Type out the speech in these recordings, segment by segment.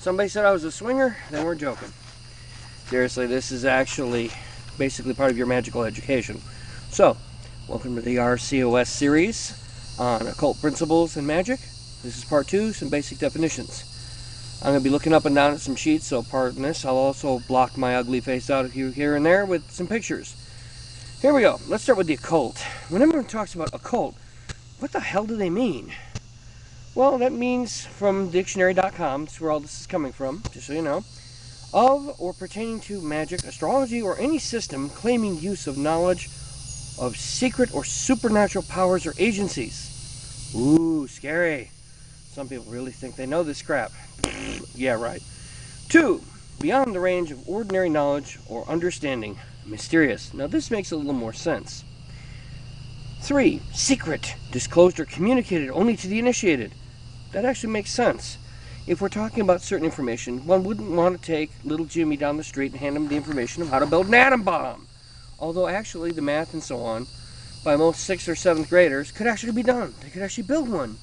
Somebody said I was a swinger, then we're joking. Seriously, this is actually basically part of your magical education. So, welcome to the RCOS series on occult principles and magic. This is part 2, some basic definitions. I'm going to be looking up and down at some sheets, so pardon this. I'll also block my ugly face out here and there with some pictures. Here we go. Let's start with the occult. When everyone talks about occult, what the hell do they mean? Well, that means from dictionary.com, that's where all this is coming from, just so you know, of or pertaining to magic, astrology, or any system claiming use of knowledge of secret or supernatural powers or agencies. Ooh, scary. Some people really think they know this crap. Yeah, right. 2, beyond the range of ordinary knowledge or understanding, mysterious. Now this makes a little more sense. 3, secret, disclosed or communicated only to the initiated. That actually makes sense. If we're talking about certain information, one wouldn't want to take little Jimmy down the street and hand him the information of how to build an atom bomb. Although actually the math and so on, by most 6th or 7th graders, could actually be done. They could actually build one,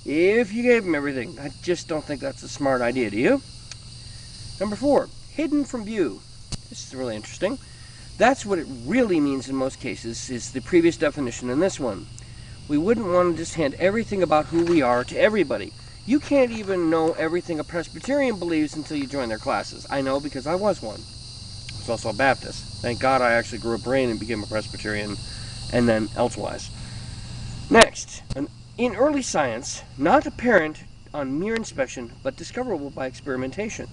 if you gave them everything. I just don't think that's a smart idea, do you? Number 4, hidden from view. This is really interesting. That's what it really means in most cases, is the previous definition in this one. We wouldn't want to just hand everything about who we are to everybody. You can't even know everything a Presbyterian believes until you join their classes. I know because I was one. I was also a Baptist. Thank God I actually grew a brain and became a Presbyterian, and then elsewise. Next, in early science, not apparent on mere inspection, but discoverable by experimentation.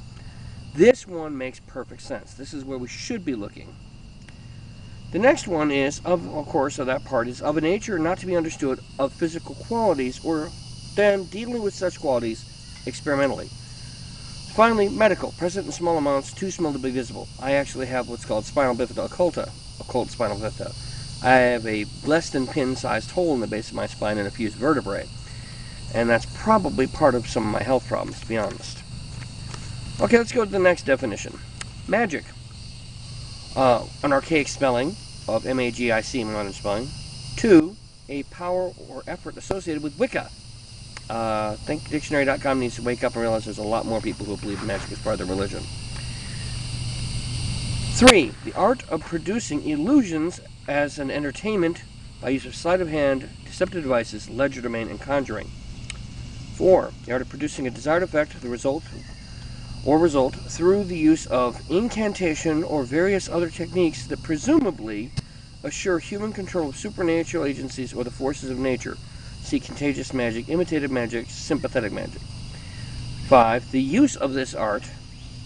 This one makes perfect sense. This is where we should be looking. The next one is, of course, of that part, is of a nature not to be understood of physical qualities, or then dealing with such qualities experimentally. Finally, medical, present in small amounts, too small to be visible. I actually have what's called spinal bifida occulta, occult spinal bifida. I have a less than pin-sized hole in the base of my spine and a fused vertebrae. And that's probably part of some of my health problems, to be honest. Okay, let's go to the next definition. Magic. An archaic spelling of M-A-G-I-C, modern spelling. 2, a power or effort associated with Wicca. I think dictionary.com needs to wake up and realize there's a lot more people who believe magic is part of their religion. 3, the art of producing illusions as an entertainment by use of sleight of hand, deceptive devices, legerdemain, and conjuring. 4, the art of producing a desired effect, the result through the use of incantation or various other techniques that presumably assure human control of supernatural agencies or the forces of nature. See contagious magic, imitative magic, sympathetic magic. 5, the use of this art.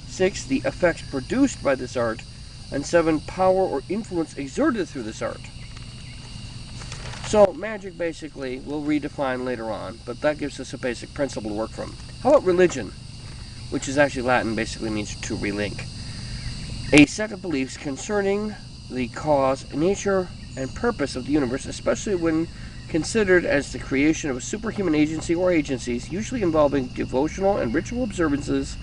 6, the effects produced by this art. And 7, power or influence exerted through this art. So magic basically we'll redefine later on, but that gives us a basic principle to work from. How about religion? Which is actually Latin, basically means to relink. A set of beliefs concerning the cause, nature, and purpose of the universe, especially when considered as the creation of a superhuman agency or agencies, usually involving devotional and ritual observances,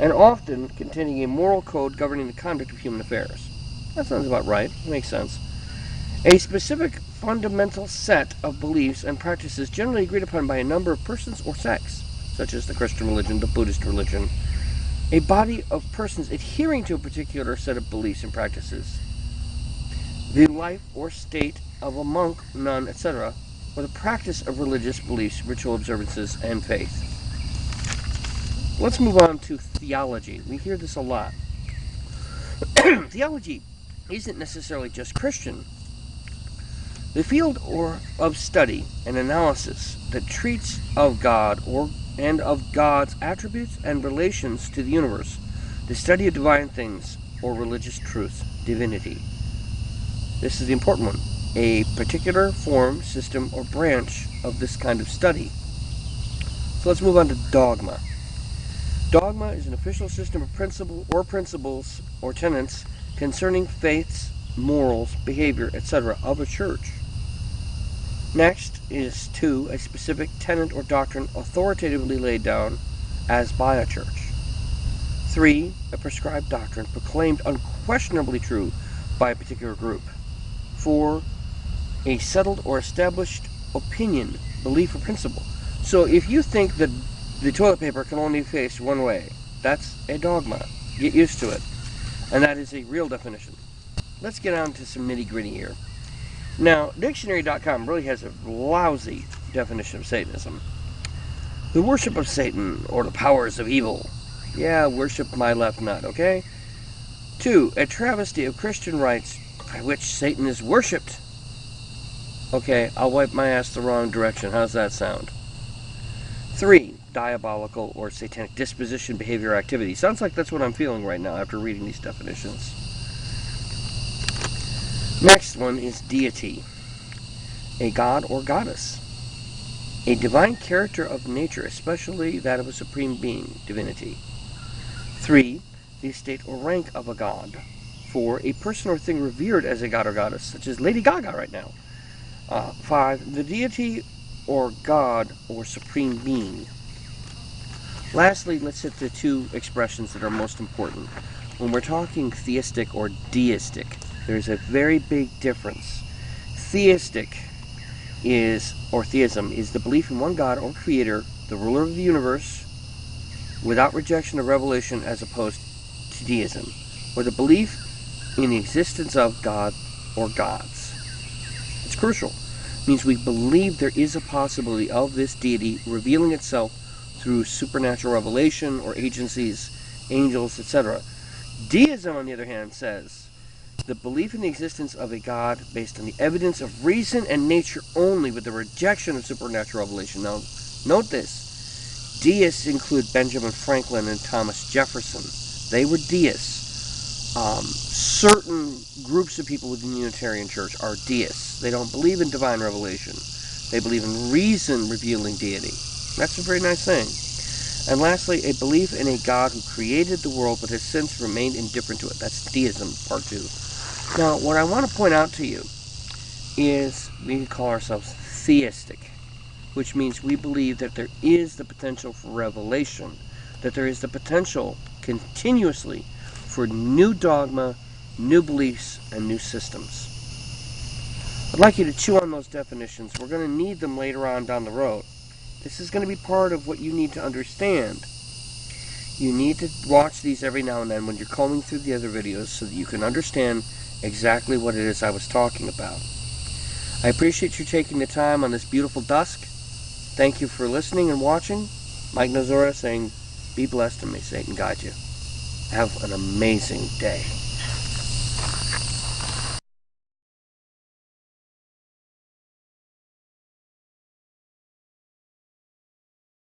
and often containing a moral code governing the conduct of human affairs. That sounds about right. Makes sense. A specific fundamental set of beliefs and practices generally agreed upon by a number of persons or sects, such as the Christian religion, the Buddhist religion, a body of persons adhering to a particular set of beliefs and practices, the life or state of a monk, nun, etc., or the practice of religious beliefs, ritual observances, and faith. Let's move on to theology. We hear this a lot. Theology isn't necessarily just Christian. The field of study and analysis that treats of God and of God's attributes and relations to the universe, the study of divine things or religious truth, divinity. This is the important one. A particular form, system, or branch of this kind of study. So let's move on to dogma. Dogma is an official system of principles or tenets concerning faiths, morals, behavior, etc. of a church. Next is 2, a specific tenet or doctrine authoritatively laid down as by a church. 3, a prescribed doctrine proclaimed unquestionably true by a particular group. 4, a settled or established opinion, belief, or principle. So if you think that the toilet paper can only face one way, That's a dogma. Get used to it. And that is a real definition. Let's get on to some nitty-gritty here. Now, dictionary.com really has a lousy definition of Satanism. The worship of Satan, or the powers of evil. Yeah, worship my left nut, okay? 2, a travesty of Christian rites by which Satan is worshipped. Okay, I'll wipe my ass the wrong direction. How's that sound? 3, diabolical or satanic disposition, behavior, or activity. Sounds like that's what I'm feeling right now after reading these definitions. Next one is deity. A god or goddess. A divine character of nature, especially that of a supreme being, divinity. 3, the state or rank of a god. 4, a person or thing revered as a god or goddess, such as Lady Gaga right now. 5, the deity or god or supreme being. Lastly, let's hit the 2 expressions that are most important. When we're talking theistic or deistic, there's a very big difference. Theistic is, or theism, is the belief in one God or creator, the ruler of the universe, without rejection of revelation, as opposed to deism, or the belief in the existence of God or gods. It's crucial. It means we believe there is a possibility of this deity revealing itself through supernatural revelation or agencies, angels, etc. Deism, on the other hand, says the belief in the existence of a God based on the evidence of reason and nature only, with the rejection of supernatural revelation. Now, note this. Deists include Benjamin Franklin and Thomas Jefferson. They were deists. Certain groups of people within the Unitarian Church are deists. They don't believe in divine revelation. They believe in reason revealing deity. That's a very nice thing. And lastly, a belief in a God who created the world but has since remained indifferent to it. That's deism, part 2. Now, what I want to point out to you is we call ourselves theistic, which means we believe that there is the potential for revelation, that there is the potential continuously for new dogma, new beliefs, and new systems. I'd like you to chew on those definitions. We're going to need them later on down the road. This is going to be part of what you need to understand. You need to watch these every now and then when you're combing through the other videos so that you can understand exactly what it is I was talking about. I appreciate you taking the time on this beautiful dusk. Thank you for listening and watching. Mike Noxaura saying, be blessed and may Satan guide you. Have an amazing day.